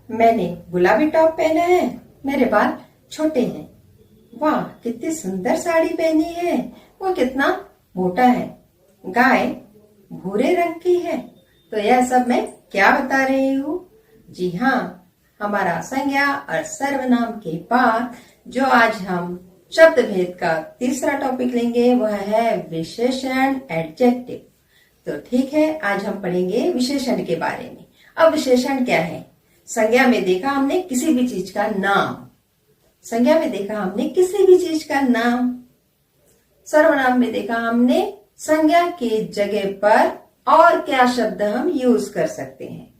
मैंने गुलाबी टॉप पहना है, मेरे बाल छोटे हैं। वाह, कितनी सुंदर साड़ी पहनी है, वो कितना मोटा है। गाय भूरे रंग की है। तो यह सब मैं क्या बता रही हूँ? जी हाँ, हमारा संज्ञा और सर्वनाम के बाद जो आज हम शब्द भेद का तीसरा टॉपिक लेंगे वह है विशेषण, एडजेक्टिव। तो ठीक है, आज हम पढ़ेंगे विशेषण के बारे में। अब विशेषण क्या है? संज्ञा में देखा हमने किसी भी चीज का नाम, संज्ञा में देखा हमने किसी भी चीज का नाम, सर्वनाम में देखा हमने संज्ञा के जगह पर और क्या शब्द हम यूज कर सकते हैं।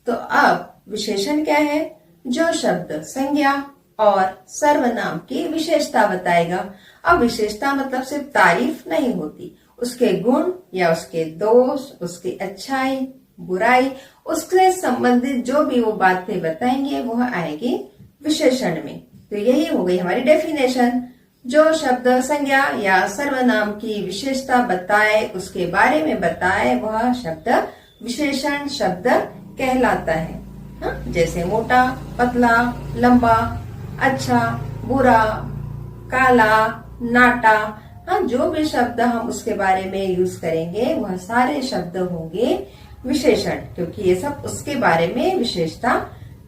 तो अब विशेषण क्या है? जो शब्द संज्ञा और सर्वनाम की विशेषता बताएगा। अब विशेषता मतलब सिर्फ तारीफ नहीं होती, उसके गुण या उसके दोष, उसकी अच्छाई बुराई, उससे संबंधित जो भी वो बातें बताएंगे वह आएगी विशेषण में। तो यही हो गई हमारी डेफिनेशन। जो शब्द संज्ञा या सर्वनाम की विशेषता बताए, उसके बारे में बताए, वह शब्द विशेषण शब्द कहलाता है। हाँ? जैसे मोटा, पतला, लंबा, अच्छा, बुरा, काला, नाटा। हाँ, जो भी शब्द हम उसके बारे में यूज करेंगे वह सारे शब्द होंगे विशेषण, क्योंकि ये सब उसके बारे में विशेषता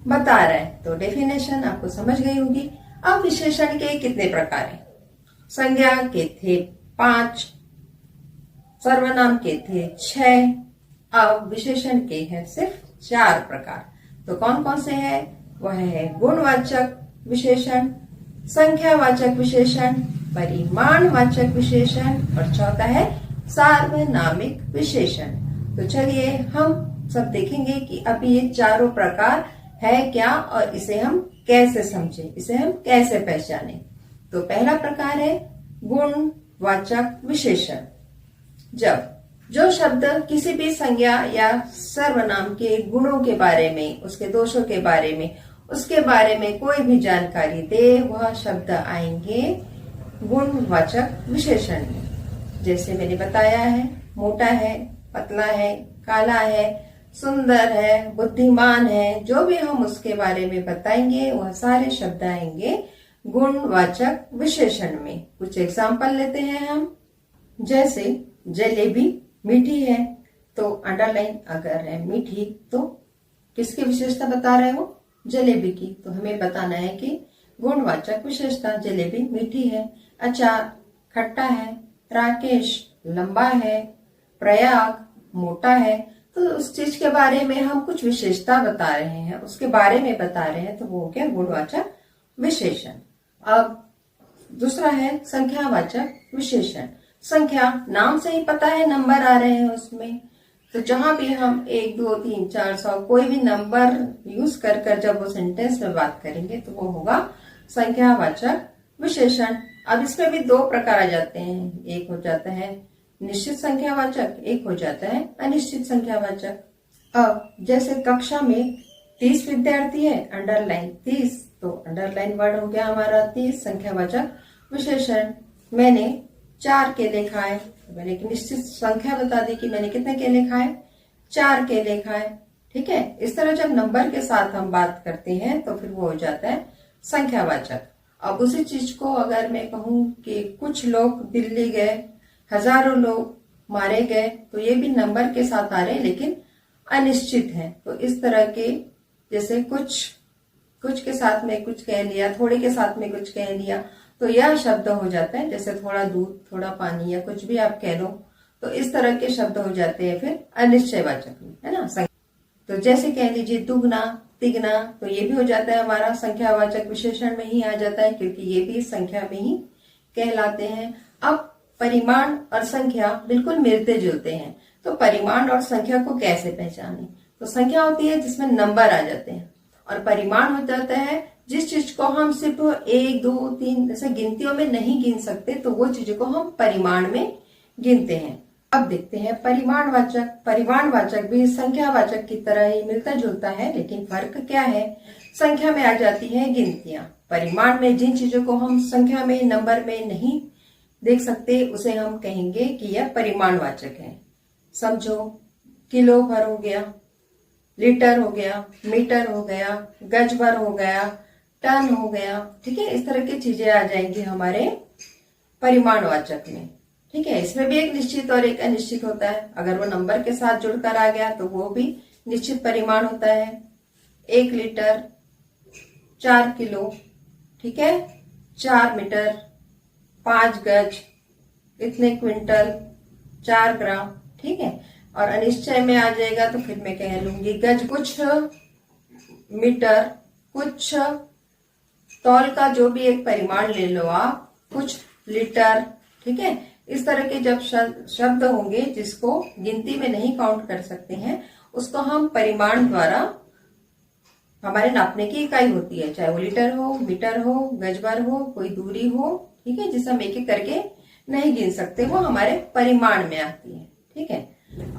बता रहे हैं। तो डेफिनेशन आपको समझ गई होगी। अब विशेषण के कितने प्रकार हैं? संज्ञा के थे 5, सर्वनाम के थे 6, अब विशेषण के हैं सिर्फ 4 प्रकार। तो कौन कौन से हैं? वह है गुणवाचक विशेषण, संख्यावाचक विशेषण, परिमाणवाचक विशेषण और चौथा है सार्वनामिक विशेषण। तो चलिए हम सब देखेंगे कि अभी ये चारों प्रकार है क्या और इसे हम कैसे समझें, इसे हम कैसे पहचानें। तो पहला प्रकार है गुणवाचक विशेषण। जब जो शब्द किसी भी संज्ञा या सर्वनाम के गुणों के बारे में, उसके दोषों के बारे में, उसके बारे में कोई भी जानकारी दे, वह शब्द आएंगे गुणवाचक विशेषण में। जैसे मैंने बताया है, मोटा है, पतला है, काला है, सुंदर है, बुद्धिमान है, जो भी हम उसके बारे में बताएंगे वह सारे शब्द आएंगे गुणवाचक विशेषण में। कुछ एग्जाम्पल लेते हैं हम। जैसे जलेबी मीठी है, तो अंडरलाइन अगर है मीठी तो किसकी विशेषता बता रहे हो? जलेबी की। तो हमें बताना है कि गुणवाचक विशेषता जलेबी मीठी है, अचार खट्टा है, राकेश लंबा है, प्रयाग मोटा है। तो उस चीज के बारे में हम कुछ विशेषता बता रहे हैं, उसके बारे में बता रहे हैं, तो वो क्या गुणवाचक विशेषण। अब दूसरा है संख्यावाचक विशेषण। संख्या नाम से ही पता है, नंबर आ रहे हैं उसमें। तो जहां भी हम 1, 2, 3, 4, 100 कोई भी नंबर यूज कर जब वो सेंटेंस में बात करेंगे तो वो होगा संख्यावाचक विशेषण। अब इसमें भी 2 प्रकार आ जाते हैं, एक हो जाता है निश्चित संख्यावाचक, एक हो जाता है अनिश्चित संख्यावाचक। अब जैसे कक्षा में 30 विद्यार्थी है, अंडरलाइन 30, तो अंडरलाइन वर्ड हो गया हमारा 30 संख्यावाचक विशेषण। मैंने 4 केले खाए, मैंने एक निश्चित संख्या बता दी कि मैंने कितने केले खाए, 4 केले खाए। ठीक है, इस तरह जब नंबर के साथ हम बात करते हैं तो फिर वो हो जाता है संख्यावाचक। अब उसी चीज को अगर मैं कहूं कि कुछ लोग दिल्ली गए, हजारों लोग मारे गए, तो ये भी नंबर के साथ आ रहे हैं लेकिन अनिश्चित है। तो इस तरह के जैसे कुछ के साथ में कुछ कह लिया, थोड़े के साथ में कुछ कह लिया, तो यह शब्द हो जाता है। जैसे थोड़ा दूध, थोड़ा पानी या कुछ भी आप कह लो, तो इस तरह के शब्द हो जाते हैं फिर अनिश्चयवाचक में, है ना। तो जैसे कह लीजिए दुगना, तिगना, तो ये भी हो जाता है हमारा संख्यावाचक विशेषण में ही आ जाता है, क्योंकि ये भी संख्या में ही कहलाते हैं। अब परिमाण और संख्या बिल्कुल मिलते जुलते हैं, तो परिमाण और संख्या को कैसे पहचाने? तो संख्या होती है जिसमें नंबर आ जाते हैं, और परिमाण हो जाता है जिस चीज को हम सिर्फ 1, 2, 3 ऐसे गिनतियों में नहीं गिन सकते, तो वो चीजों को हम परिमाण में गिनते हैं। अब देखते हैं परिमाणवाचक। परिमाणवाचक भी संख्यावाचक की तरह ही मिलता जुलता है, लेकिन फर्क क्या है? संख्या में आ जाती है गिनतियां, परिमाण में जिन चीजों को हम संख्या में, नंबर में नहीं देख सकते उसे हम कहेंगे कि यह परिमाणवाचक है। समझो, किलो भर हो गया, लीटर हो गया, मीटर हो गया, गज भर हो गया, टन हो गया। ठीक है, इस तरह की चीजें आ जाएंगी हमारे परिमाणवाचक में। ठीक है, इसमें भी एक निश्चित और एक अनिश्चित होता है। अगर वो नंबर के साथ जुड़कर आ गया तो वो भी निश्चित परिमाण होता है। 1 लीटर, 4 किलो, ठीक है, 4 मीटर, 5 गज, इतने क्विंटल, 4 ग्राम। ठीक है, और अनिश्चय में आ जाएगा तो फिर मैं कह लूंगी गज, कुछ मीटर, कुछ तौल का जो भी एक परिमाण ले लो आप, कुछ लीटर। ठीक है, इस तरह के जब शब्द होंगे जिसको गिनती में नहीं काउंट कर सकते हैं, उसको हम परिमाण द्वारा, हमारे नापने की इकाई होती है, चाहे वो लीटर हो, मीटर हो, गजभर हो, कोई दूरी हो। ठीक है, जिसे हम एक एक करके नहीं गिन सकते, वो हमारे परिमाण में आती है। ठीक है,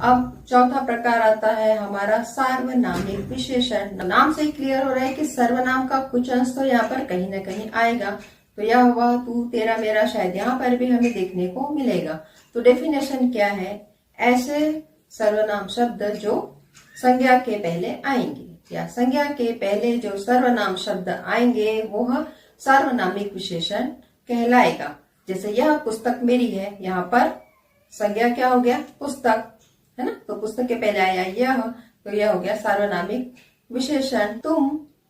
अब चौथा प्रकार आता है हमारा सार्वनामिक विशेषण। नाम से ही क्लियर हो रहा है कि सर्वनाम का कुछ अंश तो यहाँ पर कहीं ना कहीं आएगा। तो यह हुआ तू, तेरा, मेरा, शायद यहाँ पर भी हमें देखने को मिलेगा। तो डेफिनेशन क्या है? ऐसे सर्वनाम शब्द जो संज्ञा के पहले आएंगे, या संज्ञा के पहले जो सर्वनाम शब्द आएंगे वह सार्वनामिक विशेषण कहलाएगा। जैसे यह पुस्तक मेरी है, यहाँ पर संज्ञा क्या हो गया? पुस्तक, है ना। तो पुस्तक के पहले आया यह, तो यह हो गया सार्वनामिक विशेषण। तुम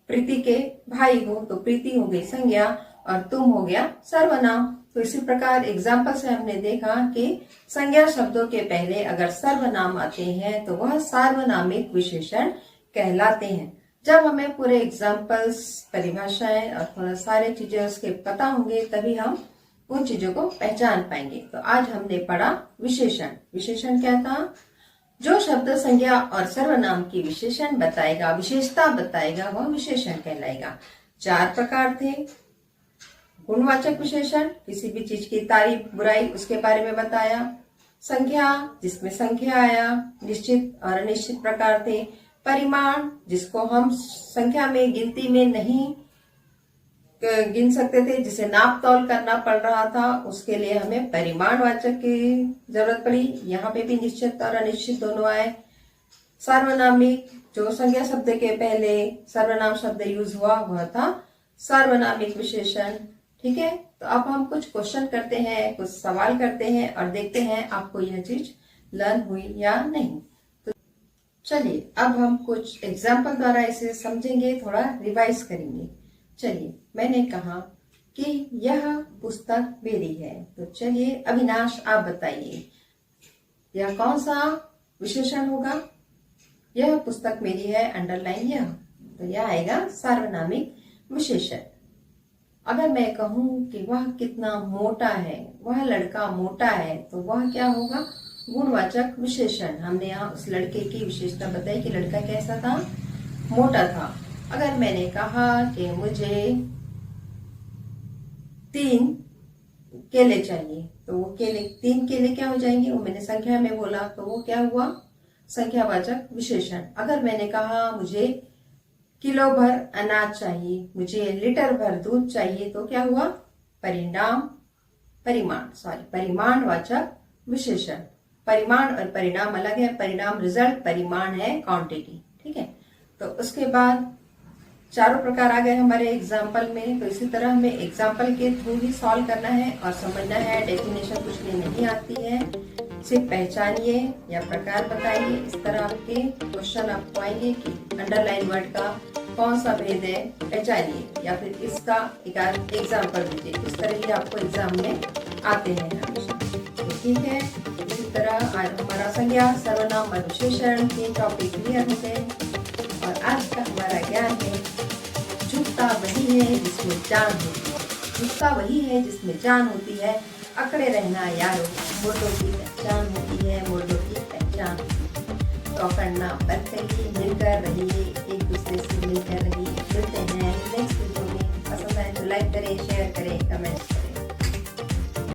प्रीति के भाई हो, तो प्रीति हो गई संज्ञा और तुम हो गया सर्वनाम। तो इसी प्रकार एग्जाम्पल से हमने देखा कि संज्ञा शब्दों के पहले अगर सर्वनाम आते हैं तो वह सार्वनामिक विशेषण कहलाते हैं। जब हमें पूरे एग्जाम्पल्स, परिभाषाएं और थोड़ा सारे चीजें उसके पता होंगे तभी हम उन चीजों को पहचान पाएंगे। तो आज हमने पढ़ा विशेषण। विशेषण क्या था? जो शब्द संज्ञा और सर्वनाम की विशेषण बताएगा, विशेषता बताएगा, वह विशेषण कहलाएगा। 4 प्रकार थे। गुणवाचक विशेषण, किसी भी चीज की तारीफ, बुराई, उसके बारे में बताया। संख्या, जिसमें संख्या आया। निश्चित और अनिश्चित प्रकार थे। परिमाण, जिसको हम संख्या में, गिनती में नहीं गिन सकते थे, जिसे नाप तौल करना पड़ रहा था, उसके लिए हमें परिमाणवाचक की जरूरत पड़ी। यहाँ पे भी निश्चित और अनिश्चित दोनों आए। सार्वनामिक, जो संज्ञा शब्द के पहले सर्वनाम शब्द यूज हुआ, वह था सार्वनामिक विशेषण। ठीक है, तो अब हम कुछ क्वेश्चन करते हैं, कुछ सवाल करते हैं और देखते हैं आपको यह चीज लर्न हुई या नहीं। तो चलिए अब हम कुछ एग्जाम्पल द्वारा इसे समझेंगे, थोड़ा रिवाइज करेंगे। चलिए, मैंने कहा कि यह पुस्तक मेरी है, तो चलिए अविनाश आप बताइए यह कौन सा विशेषण होगा? यह पुस्तक मेरी है, अंडरलाइन यह, तो यह आएगा सार्वनामिक विशेषण। अगर मैं कहूं कि वह कितना मोटा है, वह लड़का मोटा है, तो वह क्या होगा? गुणवाचक विशेषण। हमने यहाँ उस लड़के की विशेषता बताई कि लड़का कैसा था? मोटा था। अगर मैंने कहा कि मुझे 3 केले चाहिए, तो वो केले, 3 केले क्या हो जाएंगे? वो मैंने संख्या में बोला, तो वो क्या हुआ? संख्यावाचक विशेषण। अगर मैंने कहा मुझे किलो भर अनाज चाहिए, मुझे लीटर भर दूध चाहिए, तो क्या हुआ? परिमाणवाचक विशेषण। परिमाण और परिणाम अलग है। परिणाम रिजल्ट, परिमाण है क्वांटिटी। ठीक है, तो उसके बाद चारों प्रकार आ गए हमारे एग्जाम्पल में। तो इसी तरह हमें एग्जाम्पल के थ्रू ही सॉल्व करना है और समझना है। डेफिनेशन कुछ भी नहीं आती है, सिर्फ पहचानिए या प्रकार बताइए। इस तरह आपके क्वेश्चन आपको आएंगे कि अंडरलाइन वर्ड का कौन सा भेद है, पहचानिए, या फिर इसका एक एग्जाम्पल दीजिए। इस तरह ही आपको एग्जाम में आते हैं हमेशा। तो ठीक है, इसी तरह आज हमारा संज्ञा, सर्वनाम और विशेषण के टॉपिक क्लियर हो गए। और आज का हमारा ज्ञान है, जूता वही है जिसमें जान होती है। जूता वही है जिसमें जान होती है। अकड़े रहना यारो, मुर्दों की पहचान होती है, मुर्दों की पहचान होती है। तो अकड़ना बंद करिए, मिलकर रहिए, एक दूसरे से मिलकर रहिए। मिलते हैं नेक्स्ट वीडियो में। पसंद आए तो लाइक करें, शेयर करें, कमेंट